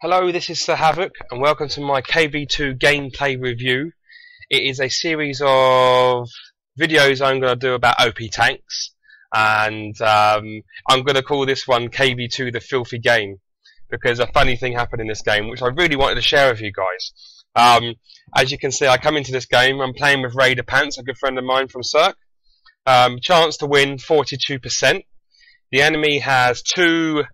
Hello, this is Sir Havoc, and welcome to my KV-2 gameplay review. It is a series of videos I'm going to do about OP tanks, and I'm going to call this one KV-2 the filthy game, because a funny thing happened in this game which I really wanted to share with you guys. As you can see, I come into this game, I'm playing with Raider Pants, a good friend of mine from Cirque. Chance to win 42%. The enemy has two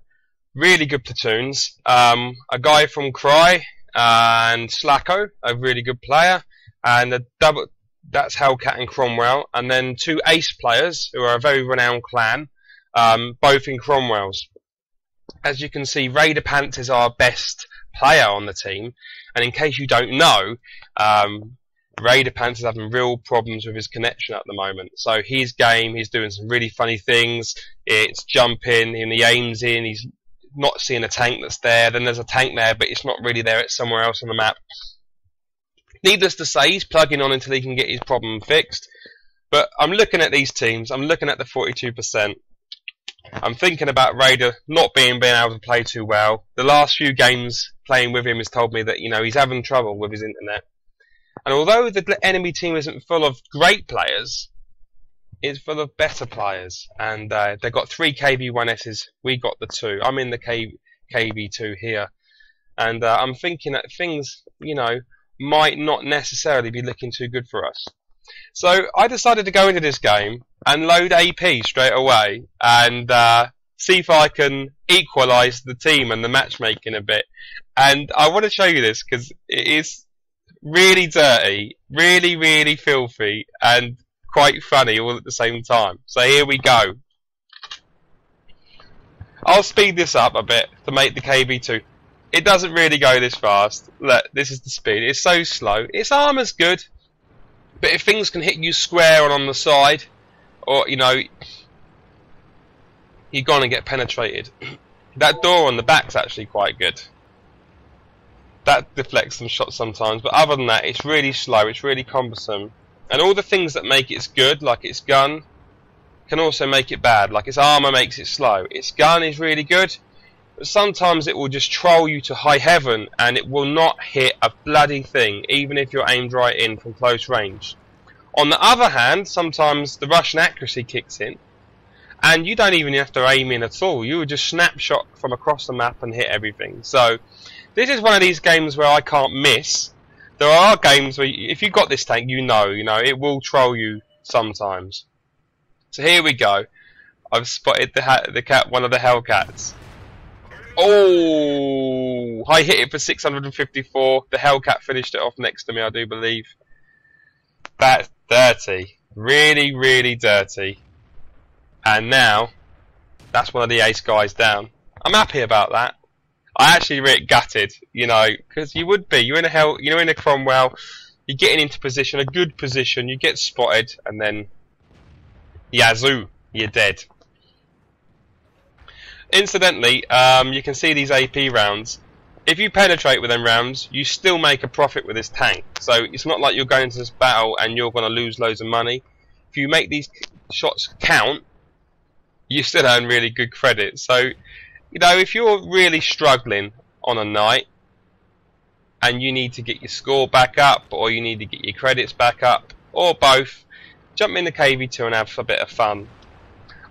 really good platoons, a guy from Cry and Slacko, a really good player, and that's Hellcat and Cromwell, and then two ace players who are a very renowned clan, both in Cromwell's. As you can see, Raider Pants is our best player on the team, and in case you don't know, Raider Pants is having real problems with his connection at the moment. So his game, he's doing some really funny things. It's jumping, and he aims in, he's not seeing a tank that's there, then there's a tank there but it's not really there, it's somewhere else on the map. Needless to say, he's plugging on until he can get his problem fixed. But I'm looking at these teams, I'm looking at the 42%. I'm thinking about Raider not being able to play too well. The last few games playing with him has told me that, you know, he's having trouble with his internet. And although the enemy team isn't full of great players, it's full of better players, and they've got 3 KV-1Ss, we got the 2. I'm in the KV-2 here, and I'm thinking that things, you know, might not necessarily be looking too good for us. So I decided to go into this game and load AP straight away, and see if I can equalise the team and the matchmaking a bit. And I want to show you this, because it is really dirty, really filthy, and quite funny all at the same time. So here we go. I'll speed this up a bit to make the KV-2. It doesn't really go this fast. Look, this is the speed. It's so slow. Its armour's good, but if things can hit you square and on the side, or, you know, you're gonna get penetrated. That door on the back's actually quite good. That deflects some shots sometimes, but other than that, it's really slow, it's really cumbersome. And all the things that make it good, like its gun, can also make it bad. Like its armour makes it slow. Its gun is really good, but sometimes it will just troll you to high heaven and it will not hit a bloody thing, even if you're aimed right in from close range. On the other hand, sometimes the Russian accuracy kicks in, and you don't even have to aim in at all. You will just snapshot from across the map and hit everything. So this is one of these games where I can't miss. There are games where if you got this tank, you know, it will troll you sometimes. So here we go. I've spotted one of the Hellcats. Oh, I hit it for 654. The Hellcat finished it off next to me, I do believe. That's dirty, really dirty. And now that's one of the ace guys down. I'm happy about that. I actually get gutted, you know, because you would be. You're in a Cromwell, you're getting into position, a good position, you get spotted, and then yazoo, you're dead. Incidentally, you can see these AP rounds. If you penetrate with them rounds, you still make a profit with this tank. So it's not like you're going into this battle and you're going to lose loads of money. If you make these shots count, you still earn really good credit. So, you know, if you're really struggling on a night and you need to get your score back up, or you need to get your credits back up, or both, jump in the KV-2 and have a bit of fun.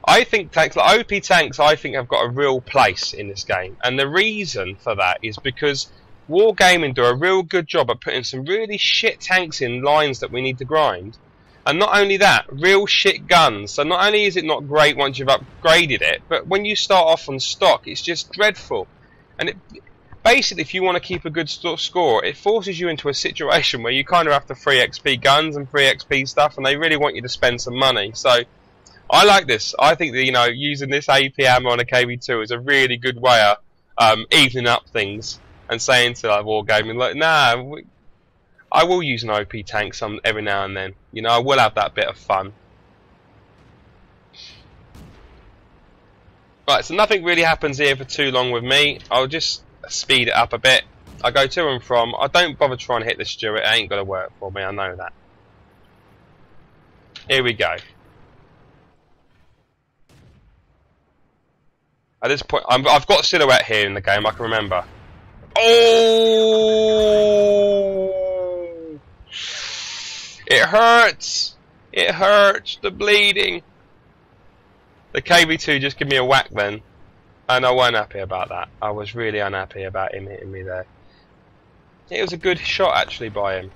I think tanks like OP tanks, I think, have got a real place in this game, and the reason for that is because Wargaming do a real good job at putting some really shit tanks in lines that we need to grind. And not only that, real shit guns. So not only is it not great once you've upgraded it, but when you start off on stock, it's just dreadful. And basically, if you want to keep a good score, it forces you into a situation where you kind of have to free XP guns and free XP stuff, and they really want you to spend some money. So I like this. I think that, you know, using this AP ammo on a KV-2 is a really good way of evening up things and saying to like Wargaming, like, nah, I will use an OP tank every now and then. You know, I will have that bit of fun. Right, so nothing really happens here for too long with me. I'll just speed it up a bit. I go to and from. I don't bother trying to hit the Stuart. It ain't going to work for me, I know that. Here we go. At this point, I've got silhouette here in the game, I can remember. Oh! It hurts! It hurts! The bleeding! The KV-2 just gave me a whack then. And I wasn't happy about that. I was really unhappy about him hitting me there. It was a good shot actually by him.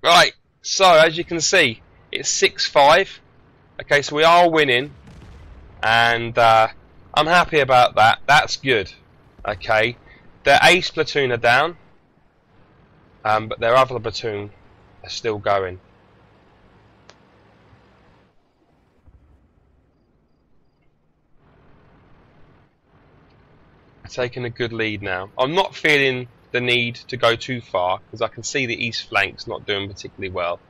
Right, so as you can see, it's 6-5. Okay, so we are winning. And I'm happy about that. That's good. Okay. Their ace platoon are down. But their other platoon are still going. Taking a good lead now. I'm not feeling the need to go too far because I can see the east flank's not doing particularly well.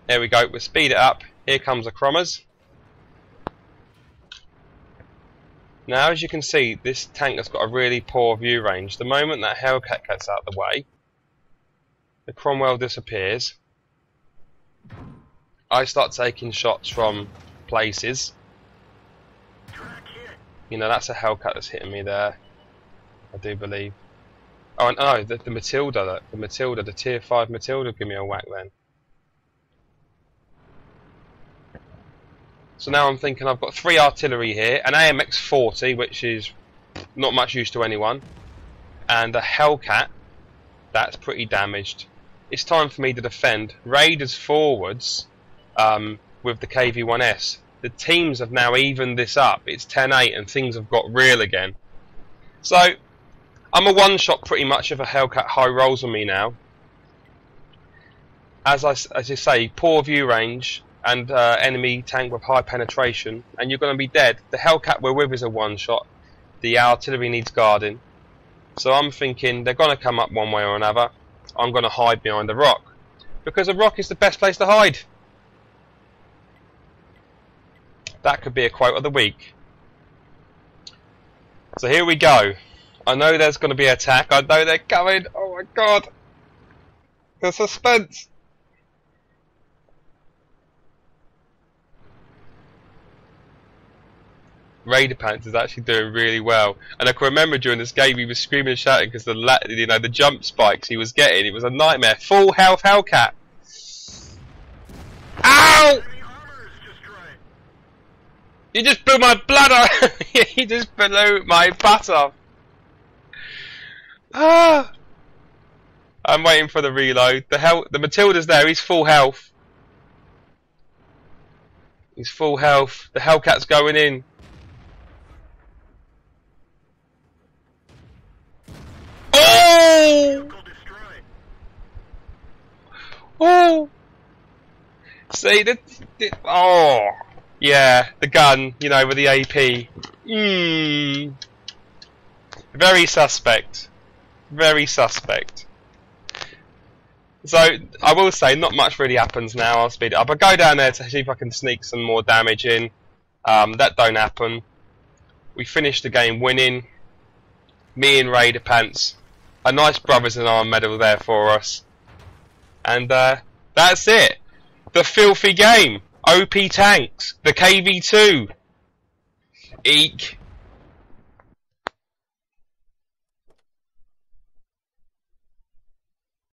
There we go, we'll speed it up. Here comes the Crommers. Now as you can see, this tank has got a really poor view range. The moment that Hellcat gets out of the way, the Cromwell disappears. I start taking shots from places. You know, that's a Hellcat that's hitting me there, I do believe. Oh, and no, the Matilda, the tier 5 Matilda give me a whack then. So now I'm thinking I've got 3 artillery here, an AMX-40, which is not much use to anyone, and a Hellcat, that's pretty damaged. It's time for me to defend. Raiders forwards with the KV-1S. The teams have now evened this up. It's 10-8 and things have got real again. So, I'm a one-shot pretty much if a Hellcat high rolls on me now. As you say, poor view range and enemy tank with high penetration, and you're going to be dead. The Hellcat we're with is a one-shot. The artillery needs guarding. So I'm thinking they're going to come up one way or another. I'm going to hide behind the rock. Because the rock is the best place to hide. That could be a quote of the week. So here we go. I know there's going to be an attack. I know they're coming. Oh my god. The suspense. Raider Pants is actually doing really well. And I can remember during this game he was screaming and shouting because the jump spikes he was getting. It was a nightmare. Full health Hellcat. Ow! You just blew my blood off! You just blew my butt off! Ah! I'm waiting for the reload. The Matilda's there, he's full health. He's full health. The Hellcat's going in. Oh! Oh! See, oh! Yeah, the gun, you know, with the AP. Very suspect. Very suspect. So, I will say, not much really happens now. I'll speed it up. I'll go down there to see if I can sneak some more damage in. That don't happen. We finished the game winning. Me and Raider Pants. A nice Brothers in Arms medal there for us. And that's it. The filthy game. OP tanks. The KV-2. Eek.